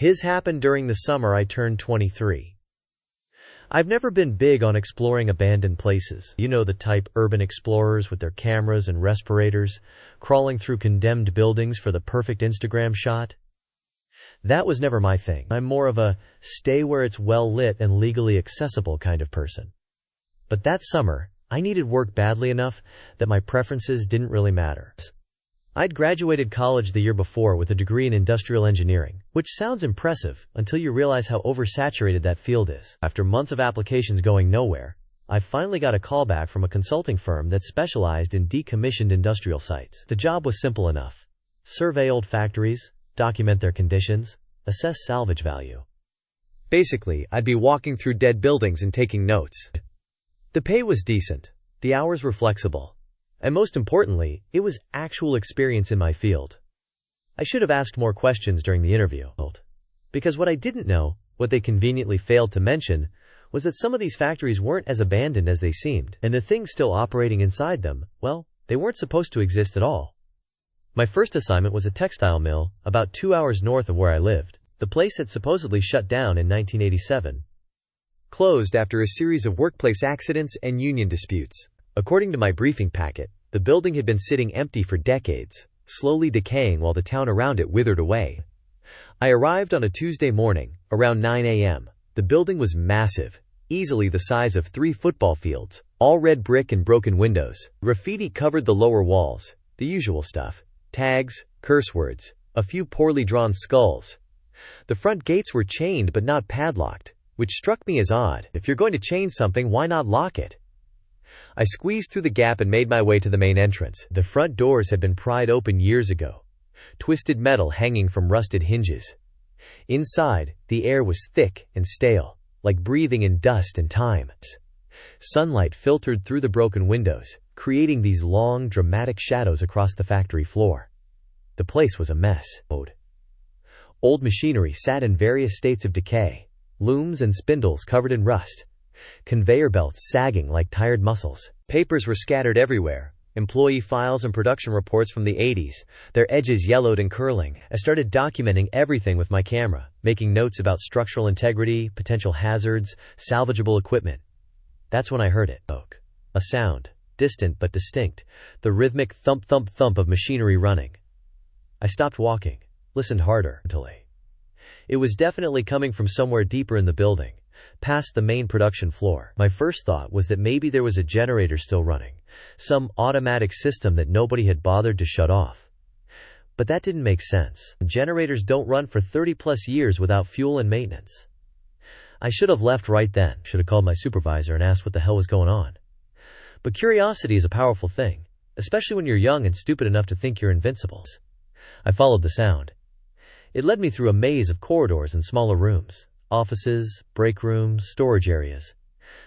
His happened during the summer I turned 23. I've never been big on exploring abandoned places. You know the type, urban explorers with their cameras and respirators, crawling through condemned buildings for the perfect Instagram shot. That was never my thing. I'm more of a stay where it's well lit and legally accessible kind of person. But that summer, I needed work badly enough that my preferences didn't really matter. I'd graduated college the year before with a degree in industrial engineering, which sounds impressive until you realize how oversaturated that field is. After months of applications going nowhere, I finally got a call back from a consulting firm that specialized in decommissioned industrial sites. The job was simple enough. Survey old factories, document their conditions, assess salvage value. Basically, I'd be walking through dead buildings and taking notes. The pay was decent, the hours were flexible, and most importantly, it was actual experience in my field. I should have asked more questions during the interview. Because what I didn't know, what they conveniently failed to mention, was that some of these factories weren't as abandoned as they seemed, and the things still operating inside them, well, they weren't supposed to exist at all. My first assignment was a textile mill, about 2 hours north of where I lived. The place had supposedly shut down in 1987. Closed after a series of workplace accidents and union disputes. According to my briefing packet, the building had been sitting empty for decades, slowly decaying while the town around it withered away. I arrived on a Tuesday morning, around 9 a.m. The building was massive, easily the size of 3 football fields, all red brick and broken windows. Graffiti covered the lower walls, the usual stuff. Tags, curse words, a few poorly drawn skulls. The front gates were chained but not padlocked, which struck me as odd. If you're going to chain something, why not lock it? I squeezed through the gap and made my way to the main entrance. The front doors had been pried open years ago, twisted metal hanging from rusted hinges. Inside, the air was thick and stale, like breathing in dust and time. Sunlight filtered through the broken windows, creating these long, dramatic shadows across the factory floor. The place was a mess. Old machinery sat in various states of decay, looms and spindles covered in rust, conveyor belts sagging like tired muscles. Papers were scattered everywhere, employee files and production reports from the 80s, their edges yellowed and curling. I started documenting everything with my camera, making notes about structural integrity, potential hazards, salvageable equipment. That's when I heard it. A sound, distant but distinct, the rhythmic thump-thump-thump of machinery running. I stopped walking, listened harder. It was definitely coming from somewhere deeper in the building, past the main production floor. My first thought was that maybe there was a generator still running, some automatic system that nobody had bothered to shut off. But that didn't make sense. Generators don't run for 30+ years without fuel and maintenance. I should have left right then, should have called my supervisor and asked what the hell was going on. But curiosity is a powerful thing, especially when you're young and stupid enough to think you're invincible. I followed the sound. It led me through a maze of corridors and smaller rooms, offices, break rooms, storage areas.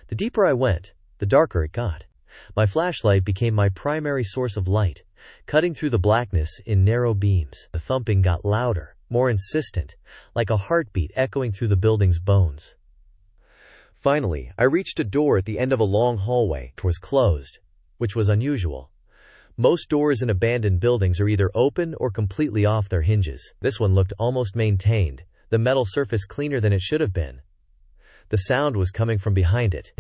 The deeper I went, the darker it got. My flashlight became my primary source of light, cutting through the blackness in narrow beams. The thumping got louder, more insistent, like a heartbeat echoing through the building's bones. Finally, I reached a door at the end of a long hallway. It was closed, which was unusual. Most doors in abandoned buildings are either open or completely off their hinges. This one looked almost maintained, the metal surface cleaner than it should have been. The sound was coming from behind it.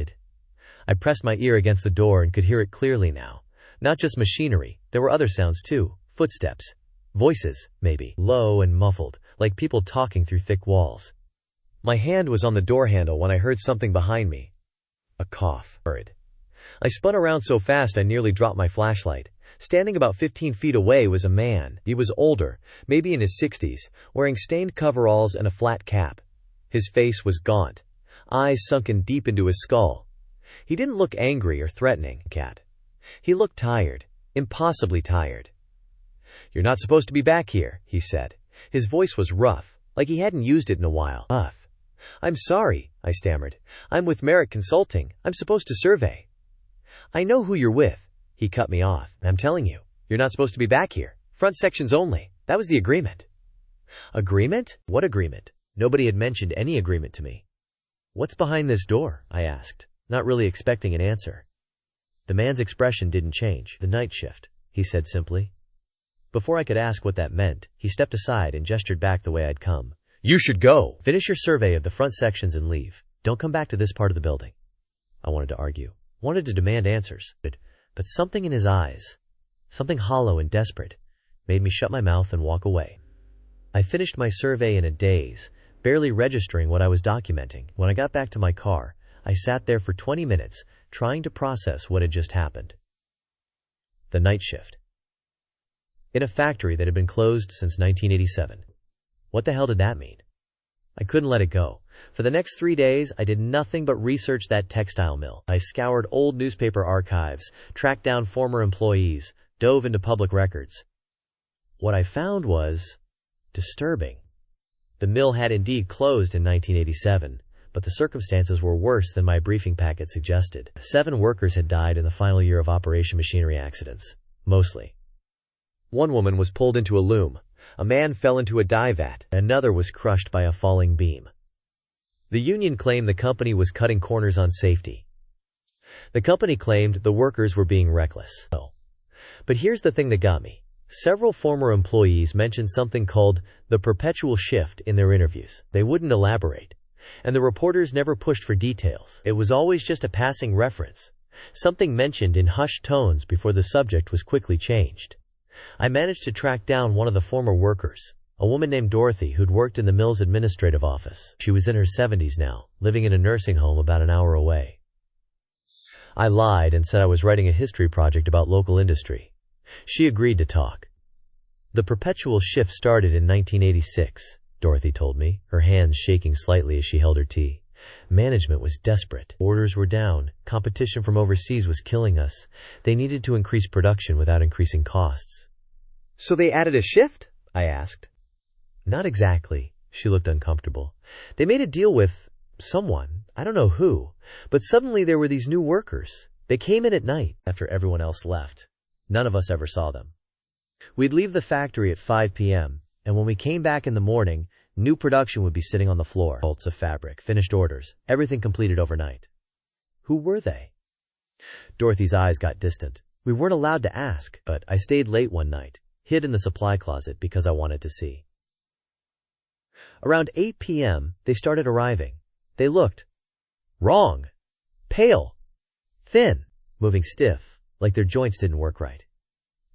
I pressed my ear against the door and could hear it clearly now. Not just machinery, there were other sounds too. Footsteps. Voices, maybe. Low and muffled, like people talking through thick walls. My hand was on the door handle when I heard something behind me. A cough. I spun around so fast I nearly dropped my flashlight. Standing about 15 feet away was a man. He was older, maybe in his 60s, wearing stained coveralls and a flat cap. His face was gaunt, eyes sunken deep into his skull. He didn't look angry or threatening. He looked tired, impossibly tired. "You're not supposed to be back here," he said. His voice was rough, like he hadn't used it in a while. "I'm sorry," I stammered. "I'm with Merrick Consulting. I'm supposed to survey." "I know who you're with." He cut me off. "I'm telling you, you're not supposed to be back here. Front sections only. That was the agreement." "Agreement? What agreement?" Nobody had mentioned any agreement to me. "What's behind this door?" I asked, not really expecting an answer. The man's expression didn't change. "The night shift," he said simply. Before I could ask what that meant, he stepped aside and gestured back the way I'd come. You should go. Finish your survey of the front sections and leave. Don't come back to this part of the building. I wanted to argue, wanted to demand answers, but something in his eyes, something hollow and desperate, made me shut my mouth and walk away. I finished my survey in a daze, barely registering what I was documenting. When I got back to my car, I sat there for 20 minutes, trying to process what had just happened. The night shift. In a factory that had been closed since 1987. What the hell did that mean? I couldn't let it go. For the next 3 days, I did nothing but research that textile mill. I scoured old newspaper archives, tracked down former employees, dove into public records. What I found was disturbing. The mill had indeed closed in 1987, but the circumstances were worse than my briefing packet suggested. 7 workers had died in the final year of operation machinery accidents, mostly. One woman was pulled into a loom. A man fell into a dye vat. Another was crushed by a falling beam. The union claimed the company was cutting corners on safety. The company claimed the workers were being reckless. But here's the thing that got me. Several former employees mentioned something called the perpetual shift in their interviews. They wouldn't elaborate, and the reporters never pushed for details. It was always just a passing reference, something mentioned in hushed tones before the subject was quickly changed. I managed to track down one of the former workers, a woman named Dorothy who'd worked in the mill's administrative office. She was in her 70s now, living in a nursing home about an hour away. I lied and said I was writing a history project about local industry. She agreed to talk. The perpetual shift started in 1986, Dorothy told me, her hands shaking slightly as she held her tea. Management was desperate. Orders were down. Competition from overseas was killing us. They needed to increase production without increasing costs. So they added a shift? I asked. Not exactly. She looked uncomfortable. They made a deal with someone. I don't know who. But suddenly there were these new workers. They came in at night after everyone else left. None of us ever saw them. We'd leave the factory at 5 p.m., and when we came back in the morning, new production would be sitting on the floor. Bolts of fabric, finished orders, everything completed overnight. Who were they? Dorothy's eyes got distant. We weren't allowed to ask, but I stayed late one night, hid in the supply closet because I wanted to see. Around 8 p.m., they started arriving. They looked wrong, pale, thin, moving stiff, like their joints didn't work right.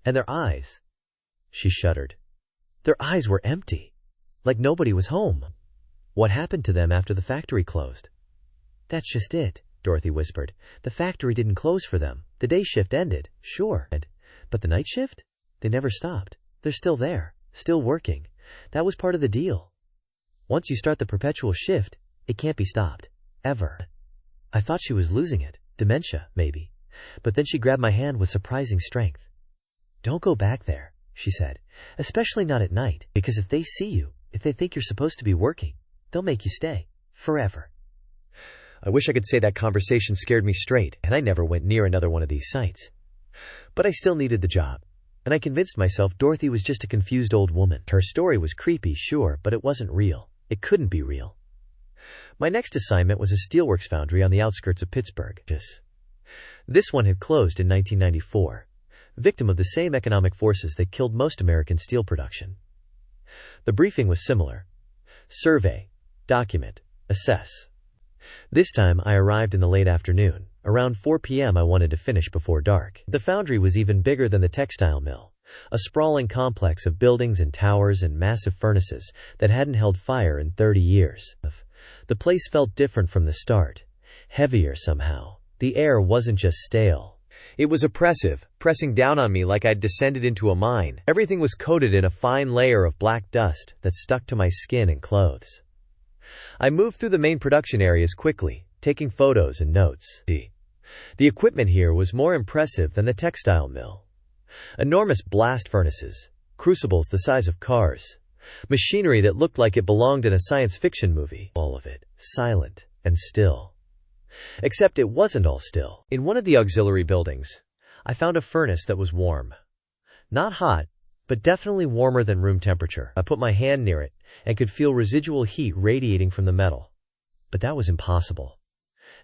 And their eyes. She shuddered. Their eyes were empty. Like nobody was home. What happened to them after the factory closed? That's just it, Dorothy whispered. The factory didn't close for them. The day shift ended, sure. But the night shift? They never stopped. They're still there, still working. That was part of the deal. Once you start the perpetual shift, it can't be stopped. Ever. I thought she was losing it. Dementia, maybe. But then she grabbed my hand with surprising strength. Don't go back there, she said. Especially not at night, because if they see you, if they think you're supposed to be working, they'll make you stay. Forever. I wish I could say that conversation scared me straight, and I never went near another one of these sites. But I still needed the job, and I convinced myself Dorothy was just a confused old woman. Her story was creepy, sure, but it wasn't real. It couldn't be real. My next assignment was a Steelworks foundry on the outskirts of Pittsburgh. This one had closed in 1994, victim of the same economic forces that killed most American steel production. The briefing was similar. Survey, document, assess. This time I arrived in the late afternoon. Around 4 p.m. I wanted to finish before dark. The foundry was even bigger than the textile mill, a sprawling complex of buildings and towers and massive furnaces that hadn't held fire in 30 years. The place felt different from the start, heavier somehow. The air wasn't just stale. It was oppressive, pressing down on me like I'd descended into a mine. Everything was coated in a fine layer of black dust that stuck to my skin and clothes. I moved through the main production areas quickly, taking photos and notes. The equipment here was more impressive than the textile mill. Enormous blast furnaces, crucibles the size of cars, machinery that looked like it belonged in a science fiction movie. All of it, silent and still. Except it wasn't all still. In one of the auxiliary buildings, I found a furnace that was warm. Not hot, but definitely warmer than room temperature. I put my hand near it and could feel residual heat radiating from the metal. But that was impossible.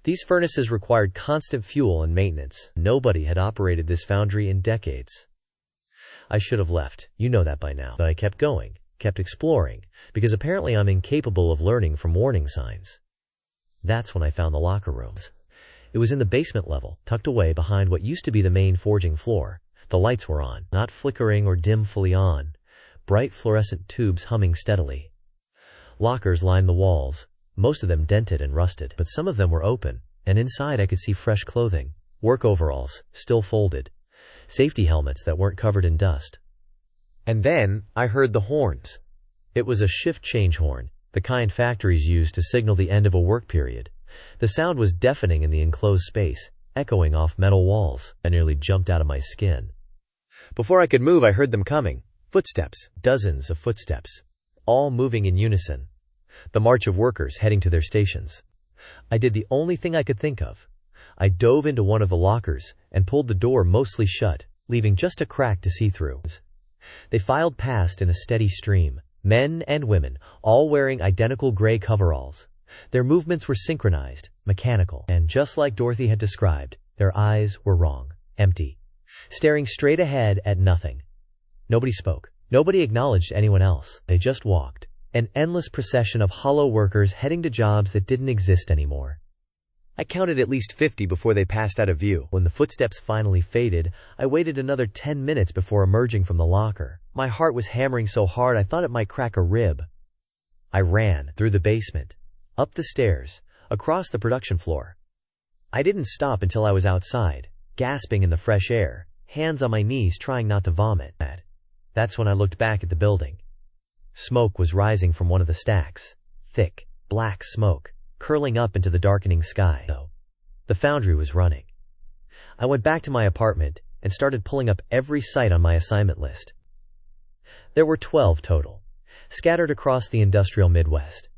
These furnaces required constant fuel and maintenance. Nobody had operated this foundry in decades. I should have left. You know that by now. But I kept going. kept exploring, because apparently I'm incapable of learning from warning signs. That's when I found the locker rooms. It was in the basement level, tucked away behind what used to be the main forging floor. The lights were on, not flickering or dim, fully on. Bright fluorescent tubes humming steadily. Lockers lined the walls, most of them dented and rusted, but some of them were open, and inside I could see fresh clothing, work overalls, still folded, safety helmets that weren't covered in dust. And then I heard the horns. It was a shift change horn, the kind factories use to signal the end of a work period. The sound was deafening in the enclosed space, echoing off metal walls. I nearly jumped out of my skin. Before I could move, I heard them coming. Footsteps, dozens of footsteps, all moving in unison. The march of workers heading to their stations. I did the only thing I could think of. I dove into one of the lockers and pulled the door mostly shut, leaving just a crack to see through. They filed past in a steady stream, men and women, all wearing identical gray coveralls. Their movements were synchronized, mechanical, and just like Dorothy had described, their eyes were wrong, empty, staring straight ahead at nothing. Nobody spoke. Nobody acknowledged anyone else. They just walked. An endless procession of hollow workers heading to jobs that didn't exist anymore. I counted at least 50 before they passed out of view. When the footsteps finally faded, I waited another 10 minutes before emerging from the locker. My heart was hammering so hard I thought it might crack a rib. I ran through the basement, up the stairs, across the production floor. I didn't stop until I was outside, gasping in the fresh air, hands on my knees trying not to vomit. That's when I looked back at the building. Smoke was rising from one of the stacks. Thick, black smoke, curling up into the darkening sky. The foundry was running. I went back to my apartment and started pulling up every site on my assignment list. There were 12 total, scattered across the industrial Midwest.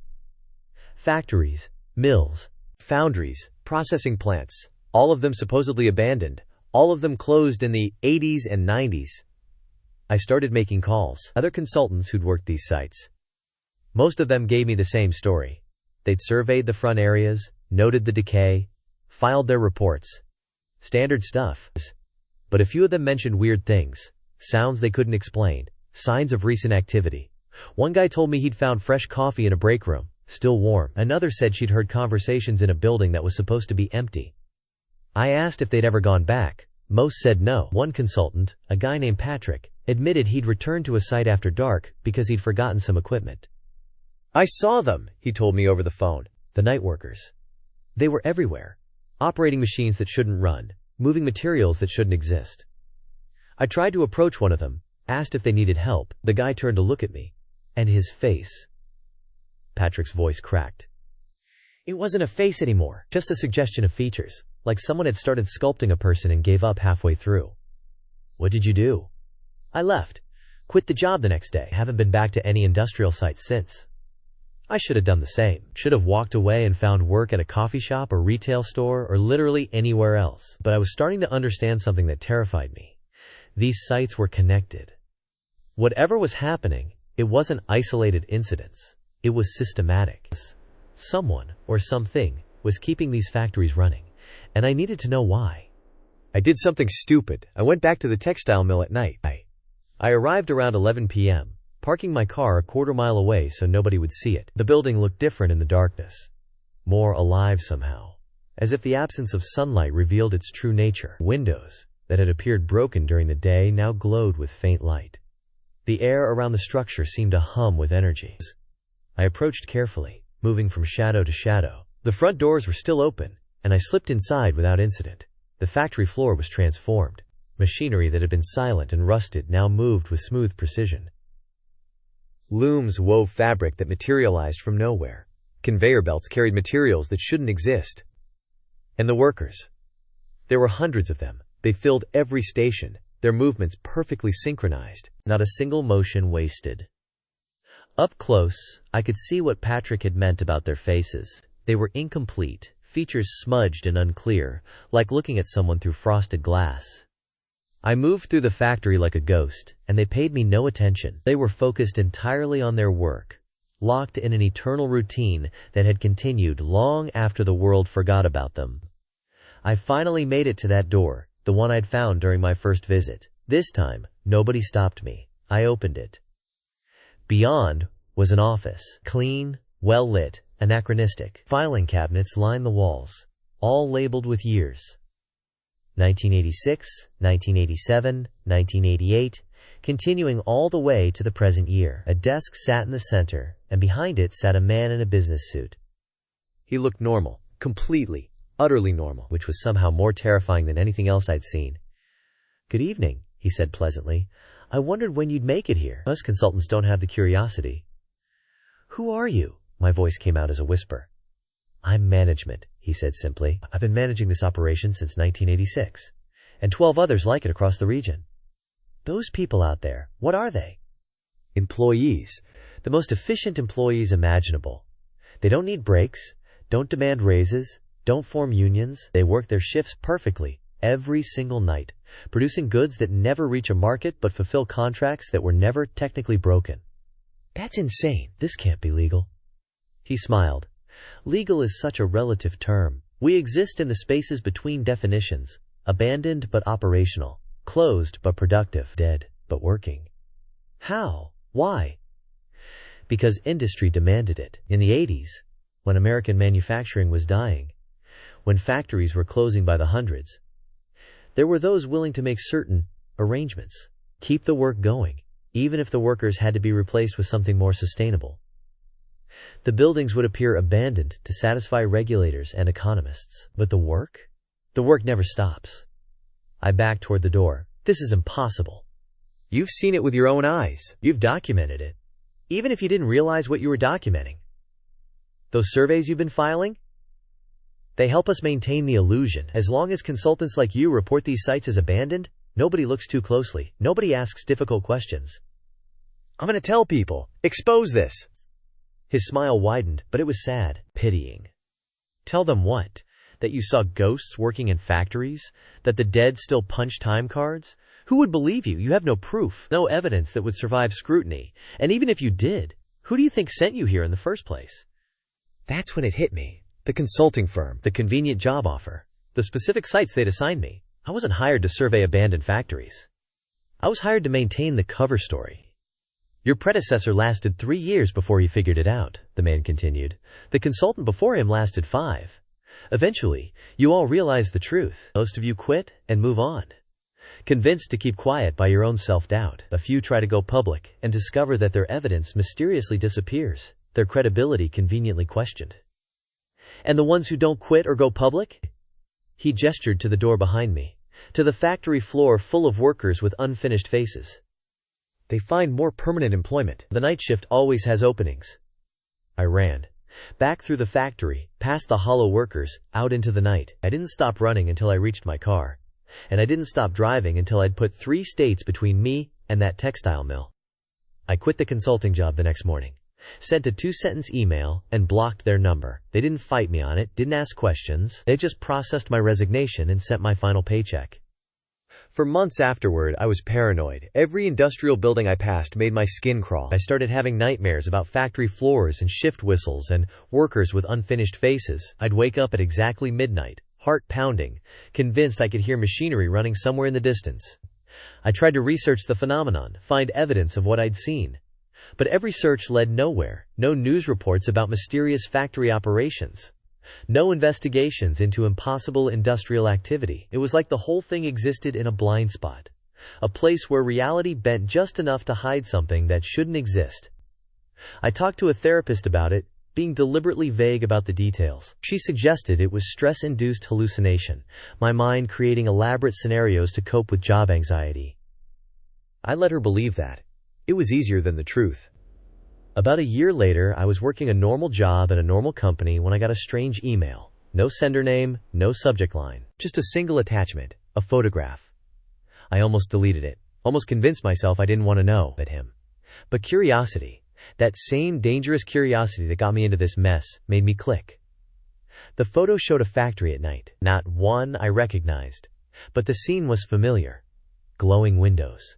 Factories, mills, foundries, processing plants, all of them supposedly abandoned, all of them closed in the 80s and 90s. I started making calls. Other consultants who'd worked these sites. Most of them gave me the same story. They'd surveyed the front areas, noted the decay, filed their reports. Standard stuff. But a few of them mentioned weird things, sounds they couldn't explain, signs of recent activity. One guy told me he'd found fresh coffee in a break room, still warm. Another said she'd heard conversations in a building that was supposed to be empty. I asked if they'd ever gone back. Most said no. One consultant, a guy named Patrick, admitted he'd returned to a site after dark because he'd forgotten some equipment. I saw them, he told me over the phone. The night workers. They were everywhere. Operating machines that shouldn't run, moving materials that shouldn't exist. I tried to approach one of them, asked if they needed help. The guy turned to look at me, and his face. Patrick's voice cracked. It wasn't a face anymore, just a suggestion of features, like someone had started sculpting a person and gave up halfway through. What did you do? I left. Quit the job the next day. Haven't been back to any industrial site since. I should have done the same. Should have walked away and found work at a coffee shop or retail store or literally anywhere else. But I was starting to understand something that terrified me. These sites were connected. Whatever was happening, it wasn't isolated incidents. It was systematic. Someone, or something, was keeping these factories running, and I needed to know why. I did something stupid. I went back to the textile mill at night. I arrived around 11 p.m., parking my car a quarter-mile away so nobody would see it. The building looked different in the darkness. More alive somehow. As if the absence of sunlight revealed its true nature. Windows, that had appeared broken during the day, now glowed with faint light. The air around the structure seemed to hum with energy. I approached carefully, moving from shadow to shadow. The front doors were still open, and I slipped inside without incident. The factory floor was transformed. Machinery that had been silent and rusted now moved with smooth precision. Looms wove fabric that materialized from nowhere. Conveyor belts carried materials that shouldn't exist. And the workers. There were hundreds of them. They filled every station, their movements perfectly synchronized, not a single motion wasted. Up close, I could see what Patrick had meant about their faces. They were incomplete, features smudged and unclear, like looking at someone through frosted glass. I moved through the factory like a ghost, and they paid me no attention. They were focused entirely on their work, locked in an eternal routine that had continued long after the world forgot about them. I finally made it to that door, the one I'd found during my first visit. This time, nobody stopped me. I opened it. Beyond was an office, clean, well-lit, anachronistic. Filing cabinets lined the walls, all labeled with years. 1986, 1987, 1988, continuing all the way to the present year. A desk sat in the center, and behind it sat a man in a business suit. He looked normal, completely, utterly normal, which was somehow more terrifying than anything else I'd seen. "Good evening," he said pleasantly. "I wondered when you'd make it here. Most consultants don't have the curiosity." "Who are you?" My voice came out as a whisper. "I'm management," he said simply. "I've been managing this operation since 1986, and 12 others like it across the region." "Those people out there, what are they?" "Employees. The most efficient employees imaginable. They don't need breaks, don't demand raises, don't form unions. They work their shifts perfectly, every single night, producing goods that never reach a market but fulfill contracts that were never technically broken." "That's insane. This can't be legal." He smiled. "Legal is such a relative term. We exist in the spaces between definitions, abandoned but operational, closed but productive, dead but working." "How? Why?" "Because industry demanded it. In the 80s, when American manufacturing was dying, when factories were closing by the hundreds, there were those willing to make certain arrangements, keep the work going, even if the workers had to be replaced with something more sustainable. The buildings would appear abandoned to satisfy regulators and economists. But the work? The work never stops." I backed toward the door. "This is impossible." "You've seen it with your own eyes. You've documented it. Even if you didn't realize what you were documenting. Those surveys you've been filing? They help us maintain the illusion. As long as consultants like you report these sites as abandoned, nobody looks too closely. Nobody asks difficult questions." "I'm going to tell people. Expose this." His smile widened, but it was sad, pitying. "Tell them what? That you saw ghosts working in factories? That the dead still punch time cards? Who would believe you? You have no proof, no evidence that would survive scrutiny. And even if you did, who do you think sent you here in the first place?" That's when it hit me. The consulting firm, the convenient job offer, the specific sites they'd assigned me. I wasn't hired to survey abandoned factories. I was hired to maintain the cover story. "Your predecessor lasted 3 years before he figured it out," the man continued. "The consultant before him lasted 5. Eventually, you all realized the truth. Most of you quit and move on. Convinced to keep quiet by your own self-doubt. A few try to go public and discover that their evidence mysteriously disappears, their credibility conveniently questioned. And the ones who don't quit or go public?" He gestured to the door behind me, to the factory floor full of workers with unfinished faces. "They find more permanent employment. The night shift always has openings." I ran. Back through the factory, past the hollow workers, out into the night. I didn't stop running until I reached my car. And I didn't stop driving until I'd put 3 states between me and that textile mill. I quit the consulting job the next morning. Sent a 2-sentence email and blocked their number. They didn't fight me on it, didn't ask questions. They just processed my resignation and sent my final paycheck. For months afterward, I was paranoid. Every industrial building I passed made my skin crawl. I started having nightmares about factory floors and shift whistles and workers with unfinished faces. I'd wake up at exactly midnight, heart pounding, convinced I could hear machinery running somewhere in the distance. I tried to research the phenomenon, find evidence of what I'd seen. But every search led nowhere. No news reports about mysterious factory operations. No investigations into impossible industrial activity. It was like the whole thing existed in a blind spot. A place where reality bent just enough to hide something that shouldn't exist. I talked to a therapist about it, being deliberately vague about the details. She suggested it was stress-induced hallucination, my mind creating elaborate scenarios to cope with job anxiety. I let her believe that. It was easier than the truth. About a year later, I was working a normal job at a normal company when I got a strange email. No sender name, no subject line. Just a single attachment, a photograph. I almost deleted it, almost convinced myself I didn't want to know about him. But curiosity, that same dangerous curiosity that got me into this mess, made me click. The photo showed a factory at night. Not one I recognized, but the scene was familiar. Glowing windows.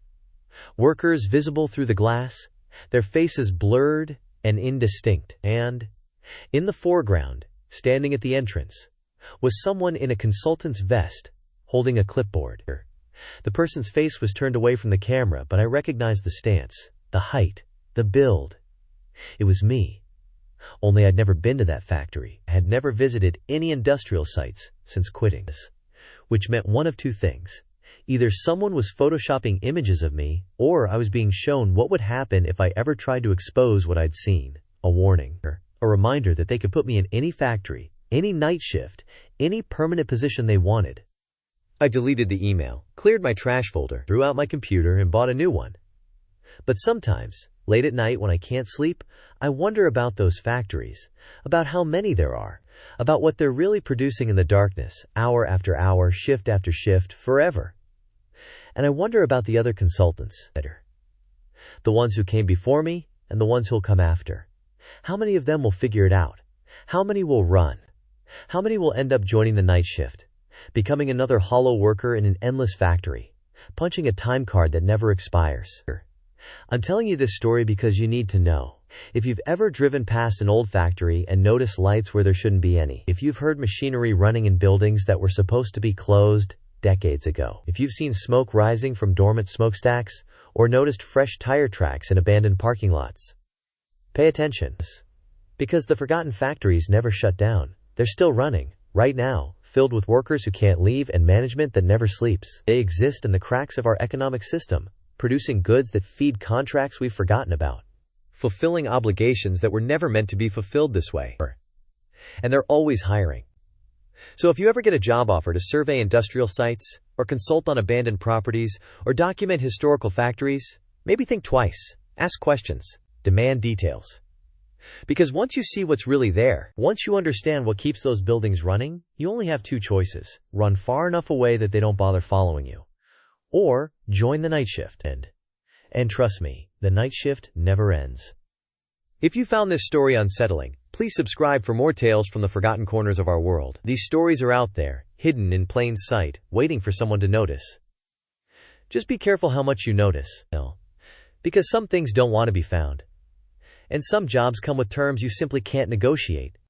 Workers visible through the glass, their faces blurred and indistinct, and, in the foreground, standing at the entrance, was someone in a consultant's vest, holding a clipboard. The person's face was turned away from the camera, but I recognized the stance, the height, The build. It was me. Only I'd never been to that factory. I had never visited any industrial sites since quitting this, which meant one of two things. Either someone was photoshopping images of me, or I was being shown what would happen if I ever tried to expose what I'd seen. A warning. A reminder that they could put me in any factory, any night shift, any permanent position they wanted. I deleted the email, cleared my trash folder, threw out my computer, and bought a new one. But sometimes, late at night when I can't sleep, I wonder about those factories, about how many there are, about what they're really producing in the darkness, hour after hour, shift after shift, forever. And I wonder about the other consultants, the ones who came before me and the ones who'll come after. How many of them will figure it out? How many will run? How many will end up joining the night shift, becoming another hollow worker in an endless factory, punching a time card that never expires? I'm telling you this story because you need to know. If you've ever driven past an old factory and noticed lights where there shouldn't be any, if you've heard machinery running in buildings that were supposed to be closed decades ago, if you've seen smoke rising from dormant smokestacks, or noticed fresh tire tracks in abandoned parking lots, pay attention. Because the forgotten factories never shut down. They're still running, right now, filled with workers who can't leave and management that never sleeps. They exist in the cracks of our economic system, producing goods that feed contracts we've forgotten about, fulfilling obligations that were never meant to be fulfilled this way. And they're always hiring. So if you ever get a job offer to survey industrial sites, or consult on abandoned properties, or document historical factories, maybe think twice, ask questions, demand details. Because once you see what's really there, once you understand what keeps those buildings running, you only have two choices: run far enough away that they don't bother following you, or join the night shift. And trust me, the night shift never ends. If you found this story unsettling, please subscribe for more tales from the forgotten corners of our world. These stories are out there, hidden in plain sight, waiting for someone to notice. Just be careful how much you notice, because some things don't want to be found. And some jobs come with terms you simply can't negotiate.